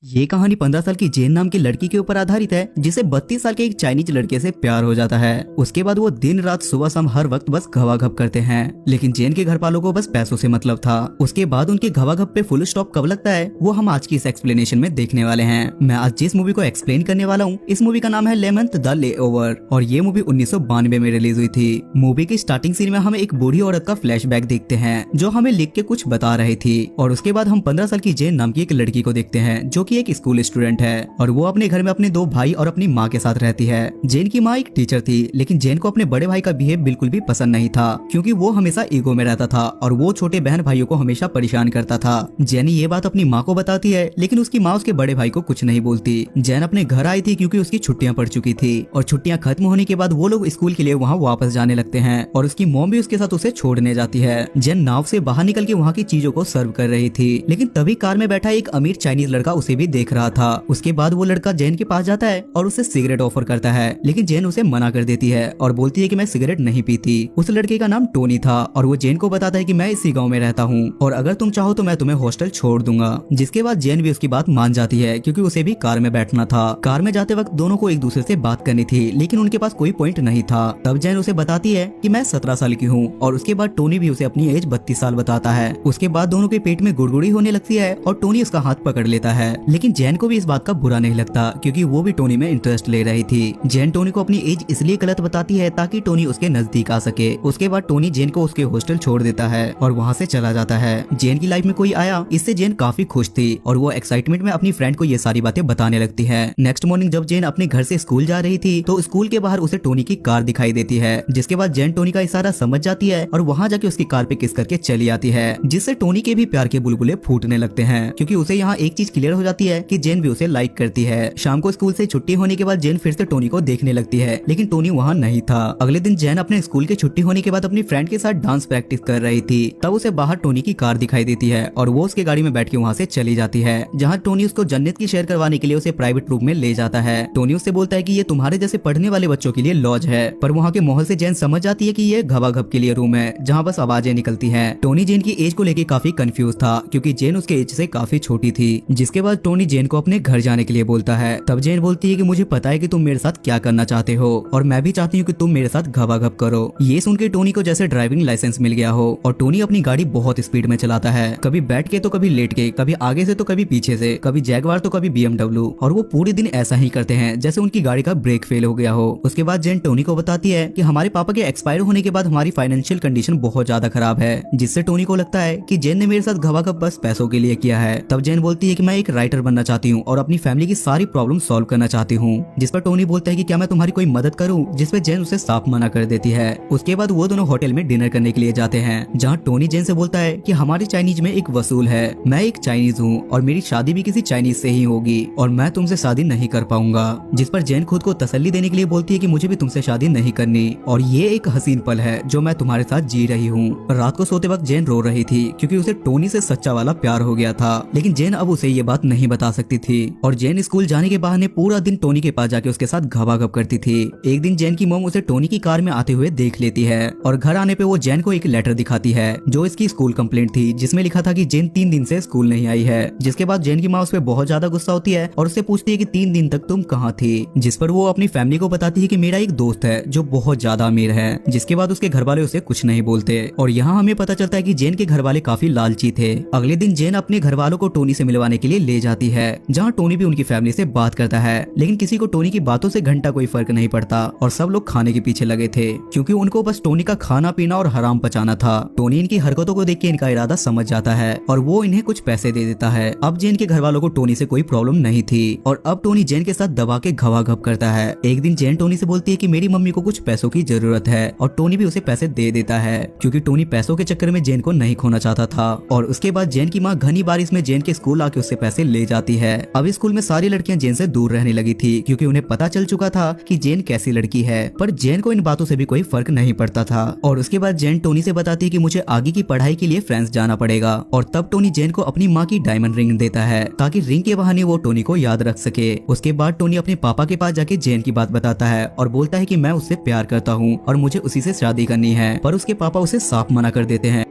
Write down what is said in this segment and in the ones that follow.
ये कहानी 15 साल की जेन नाम की लड़की के ऊपर आधारित है, जिसे 32 साल के एक चाइनीज लड़के से प्यार हो जाता है। उसके बाद वो दिन रात सुबह शाम हर वक्त बस घवाघप करते हैं, लेकिन जेन के घर वालों को बस पैसों से मतलब था। उसके बाद उनके घवाघप पे फुल स्टॉप कब लगता है वो हम आज की इस एक्सप्लेनेशन में देखने वाले हैं। मैं आज जिस मूवी को एक्सप्लेन करने वाला हूँ, इस मूवी का नाम है लेमंथ द लेओवर और ये मूवी 1992 में रिलीज हुई थी। मूवी की स्टार्टिंग सीन में हमें एक बूढ़ी औरत का फ्लैशबैक देखते हैं जो हमें लिख के कुछ बता रही थी, और उसके बाद हम 15 साल की जेन नाम की एक लड़की को देखते हैं जो कि एक स्कूल स्टूडेंट है और वो अपने घर में अपने 2 भाई और अपनी माँ के साथ रहती है। जेन की माँ एक टीचर थी, लेकिन जेन को अपने बड़े भाई का बिहेव बिल्कुल भी पसंद नहीं था, क्योंकि वो हमेशा ईगो में रहता था और वो छोटे बहन भाइयों को हमेशा परेशान करता था। जेन ये बात अपनी माँ को बताती है, लेकिन उसकी माँ उसके बड़े भाई को कुछ नहीं बोलती। जेन अपने घर आई थी क्योंकि उसकी छुट्टियां पड़ चुकी थी और छुट्टियां खत्म होने के बाद वो लोग स्कूल के लिए वहाँ वापस जाने लगते हैं और उसकी मॉम भी उसके साथ उसे छोड़ने जाती है। जेन नाव से बाहर निकल के वहाँ की चीजों को सर्व कर रही थी, लेकिन तभी कार में बैठा एक अमीर चाइनीज लड़का उसे भी देख रहा था। उसके बाद वो लड़का जेन के पास जाता है और उसे सिगरेट ऑफर करता है, लेकिन जेन उसे मना कर देती है और बोलती है कि मैं सिगरेट नहीं पीती। उस लड़के का नाम टोनी था और वो जेन को बताता है कि मैं इसी गांव में रहता हूँ और अगर तुम चाहो तो मैं तुम्हें हॉस्टल छोड़ दूंगा। जिसके बाद जेन भी उसकी बात मान जाती है, क्योंकि उसे भी कार में बैठना था। कार में जाते वक्त दोनों को एक दूसरे से बात करनी थी, लेकिन उनके पास कोई पॉइंट नहीं था। तब जेन उसे बताती है कि मैं 17 साल की हूँ और उसके बाद टोनी भी उसे अपनी एज 32 साल बताता है। उसके बाद दोनों के पेट में गुड़गुड़ी होने लगती है और टोनी उसका हाथ पकड़ लेता है, लेकिन जेन को भी इस बात का बुरा नहीं लगता, क्योंकि वो भी टोनी में इंटरेस्ट ले रही थी। जेन टोनी को अपनी एज इसलिए गलत बताती है ताकि टोनी उसके नजदीक आ सके। उसके बाद टोनी जेन को उसके हॉस्टल छोड़ देता है और वहाँ से चला जाता है। जेन की लाइफ में कोई आया, इससे जेन काफी खुश थी और वो एक्साइटमेंट में अपनी फ्रेंड को ये सारी बातें बताने लगती है। नेक्स्ट मॉर्निंग जब जेन अपने घर से स्कूल जा रही थी तो स्कूल के बाहर उसे टोनी की कार दिखाई देती है, जिसके बाद जेन टोनी का इशारा समझ जाती है और वहाँ जाके उसकी कार पे किस करके चली आती है, जिससे टोनी के भी प्यार के बुलबुले फूटने लगते हैं, क्योंकि उसे यहाँ एक चीज क्लियर हो जाती है कि जेन भी उसे लाइक करती है। शाम को स्कूल से छुट्टी होने के बाद जेन फिर से टोनी को देखने लगती है, लेकिन टोनी वहाँ नहीं था। अगले दिन जेन अपने स्कूल की छुट्टी होने के बाद अपनी फ्रेंड के साथ डांस प्रैक्टिस कर रही थी, तब उसे बाहर टोनी की कार दिखाई देती है और वो उसके गाड़ी में बैठ के वहाँ से चली जाती है, जहाँ टोनी उसको जन्नत की शेयर करवाने के लिए उसे प्राइवेट रूम में ले जाता है। टोनी उससे बोलता है कि ये तुम्हारे जैसे पढ़ने वाले बच्चों के लिए लॉज है, पर वहाँ के माहौल से जेन समझ जाती है कि ये घवाघप के लिए रूम है जहाँ बस आवाजें निकलती है। टोनी जेन की एज को लेकर काफी कंफ्यूज था, क्योंकि जेन उसके एज से काफी छोटी थी। जिसके बाद टोनी जेन को अपने घर जाने के लिए बोलता है। तब जेन बोलती है कि मुझे पता है कि तुम मेरे साथ क्या करना चाहते हो और मैं भी चाहती हूँ कि तुम मेरे साथ घवाघप करो। ये सुन के टोनी को जैसे ड्राइविंग लाइसेंस मिल गया हो और टोनी अपनी गाड़ी बहुत स्पीड में चलाता है, कभी बैठ के तो कभी लेट के, कभी आगे से तो कभी पीछे से, कभी जैगवार तो कभी BMW, और वो पूरे दिन ऐसा ही करते हैं जैसे उनकी गाड़ी का ब्रेक फेल हो गया हो। उसके बाद जेन टोनी को बताती है कि हमारे पापा के एक्सपायर होने के बाद हमारी फाइनेंशियल कंडीशन बहुत ज्यादा खराब है, जिससे टोनी को लगता है कि जेन ने मेरे साथ घवाघप बस पैसों के लिए किया है। तब जेन बोलती है कि मैं एक राइटर बनना चाहती हूँ और अपनी फैमिली की सारी प्रॉब्लम सॉल्व करना चाहती हूँ। जिस पर टोनी बोलता है कि क्या मैं तुम्हारी कोई मदद करूं, जिस पे जेन उसे साफ मना कर देती है। उसके बाद वो दोनों होटल में डिनर करने के लिए जाते हैं, जहाँ टोनी जेन से बोलता है कि हमारी चाइनीज में एक वसूल है, मैं एक चाइनीज हूँ और मेरी शादी भी किसी चाइनीज से ही होगी और मैं तुमसे शादी नहीं कर पाऊंगा। जिस पर जेन खुद को तसल्ली देने के लिए बोलती है कि मुझे भी तुमसे शादी नहीं करनी और ये एक हसीन पल है जो मैं तुम्हारे साथ जी रही हूँ। रात को सोते वक्त जेन रो रही थी, क्योंकि उसे टोनी से सच्चा वाला प्यार हो गया था, लेकिन जेन अब उसे ये बात नहीं बता सकती थी। और जेन स्कूल जाने के बहाने पूरा दिन टोनी के पास जाके उसके साथ घवाघप करती थी। एक दिन जेन की मॉम उसे टोनी की कार में आते हुए देख लेती है और घर आने पे वो जेन को एक लेटर दिखाती है जो इसकी स्कूल कंप्लेंट थी, जिसमें लिखा था कि जेन 3 दिन से स्कूल नहीं आई है। जिसके बाद जेन की माँ उस पर बहुत ज्यादा गुस्सा होती है और उससे पूछती है कि 3 दिन तक तुम कहाँ थी। जिस पर वो अपनी फैमिली को बताती है कि मेरा एक दोस्त है जो बहुत ज्यादा अमीर है। जिसके बाद उसके घर वाले उसे कुछ नहीं बोलते और यहाँ हमें पता चलता है कि जेन के घर वाले काफी लालची थे। अगले दिन जेन अपने घर वालों को टोनी से मिलवाने के लिए ले जाती है, जहाँ टोनी भी उनकी फैमिली से बात करता है, लेकिन किसी को टोनी की बातों से घंटा कोई फर्क नहीं पड़ता और सब लोग खाने के पीछे लगे थे, क्योंकि उनको बस टोनी का खाना पीना और हराम पचाना था। टोनी इनकी हरकतों को देख के इनका इरादा समझ जाता है और वो इन्हें कुछ पैसे दे देता है। अब जेन के घर वालों को टोनी से कोई प्रॉब्लम नहीं थी और अब टोनी जेन के साथ दबा के घवाघप करता है। एक दिन जेन टोनी से बोलती है कि मेरी मम्मी को कुछ पैसों की जरूरत है और टोनी भी उसे पैसे दे देता है, क्योंकि टोनी पैसों के चक्कर में जेन को नहीं खोना चाहता था। और उसके बाद जेन की माँ घनी बारिश में जेन के स्कूल आके उससे पैसे ले जाती है। अब स्कूल में सारी लड़कियां जेन से दूर रहने लगी थी, क्योंकि उन्हें पता चल चुका था कि जेन कैसी लड़की है, पर जेन को इन बातों से भी कोई फर्क नहीं पड़ता था। और उसके बाद जेन टोनी से बताती है कि मुझे आगे की पढ़ाई के लिए फ्रांस जाना पड़ेगा, और तब टोनी जेन को अपनी माँ की डायमंड रिंग देता है ताकि रिंग के बहाने वो टोनी को याद रख सके। उसके बाद टोनी अपने पापा के पास जाके जेन की बात बताता है और बोलता है कि मैं उससे प्यार करता हूँ और मुझे उसी से शादी करनी है, पर उसके पापा उसे साफ मना कर देते हैं।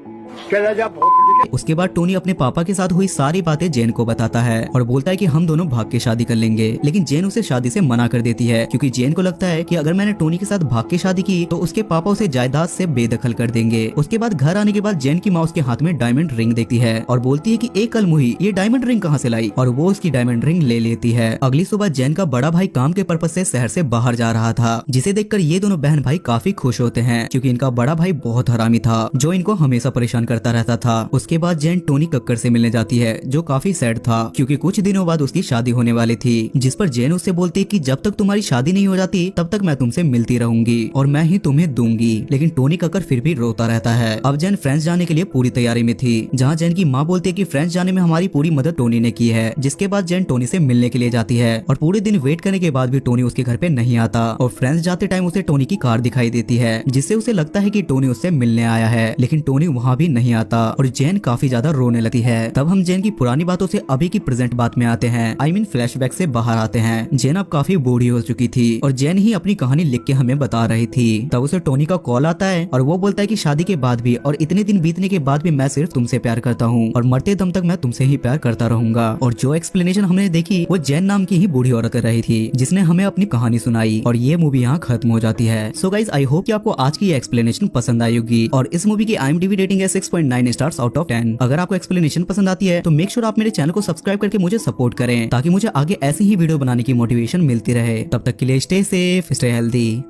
उसके बाद टोनी अपने पापा के साथ हुई सारी बातें जेन को बताता है और बोलता है कि हम दोनों भाग के शादी कर लेंगे, लेकिन जेन उसे शादी से मना कर देती है क्योंकि जेन को लगता है कि अगर मैंने टोनी के साथ भाग के शादी की तो उसके पापा उसे जायदाद से बेदखल कर देंगे। उसके बाद घर आने के बाद जेन की माँ उसके हाथ में डायमंड रिंग देखती है और बोलती है कि एक कल मुही ये डायमंड रिंग कहाँ से लाई, और वो उसकी डायमंड रिंग ले लेती है। अगली सुबह जेन का बड़ा भाई काम के पर्पज से शहर से बाहर जा रहा था, जिसे देखकर ये दोनों बहन भाई काफी खुश होते हैं क्योंकि इनका बड़ा भाई बहुत हरामी था जो इनको हमेशा परेशान करता रहता था। उसके बाद जेन टोनी कक्कर से मिलने जाती है जो काफी सैड था क्योंकि कुछ दिनों बाद उसकी शादी होने वाली थी, जिस पर जेन उससे बोलती कि जब तक तुम्हारी शादी नहीं हो जाती तब तक मैं तुमसे मिलती रहूंगी और मैं ही तुम्हें दूंगी। लेकिन टोनी कक्कर फिर भी रोता रहता है। अब जेन फ्रांस जाने के लिए पूरी तैयारी में थी, जहाँ जेन की माँ बोलती है कि फ्रांस जाने में हमारी पूरी मदद टोनी ने की है। जिसके बाद जेन टोनी से मिलने के लिए जाती है और पूरे दिन वेट करने के बाद भी टोनी उसके घर पे नहीं आता और फ्रांस जाते टाइम उसे टोनी की कार दिखाई देती है, जिससे उसे लगता है कि टोनी उससे मिलने आया है, लेकिन टोनी वहाँ भी नहीं आता और जेन काफी ज्यादा रोने लगती है। तब हम जेन की पुरानी बातों से अभी की प्रेजेंट बात में आते हैं, आई मीन फ्लैशबैक से बाहर आते हैं। जेन अब काफी बूढ़ी हो चुकी थी और जेन ही अपनी कहानी लिख के हमें बता रही थी। तब उसे टोनी का कॉल आता है और वो बोलता है कि शादी के बाद भी और इतने दिन बीतने के बाद भी मैं सिर्फ तुमसे प्यार करता हूँ और मरते दम तक मैं तुमसे ही प्यार करता रहूंगा। और जो एक्सप्लेनेशन हमने देखी वो जेन नाम की ही बूढ़ी औरत कर रही थी जिसने हमें अपनी कहानी सुनाई और ये मूवी यहाँ खत्म हो जाती है। सो गाइस आई होप कि आपको आज की ये एक्सप्लेनेशन पसंद आई होगी और इस मूवी की IMDb रेटिंग है 6.9 स्टार्स आउट ऑफ 10। अगर आपको एक्सप्लेनेशन पसंद आती है तो मेक श्योर आप मेरे चैनल को सब्सक्राइब करके मुझे सपोर्ट करें ताकि मुझे आगे ऐसी ही वीडियो बनाने की मोटिवेशन मिलती रहे। तब तक के लिए स्टे सेफ, स्टे हेल्दी।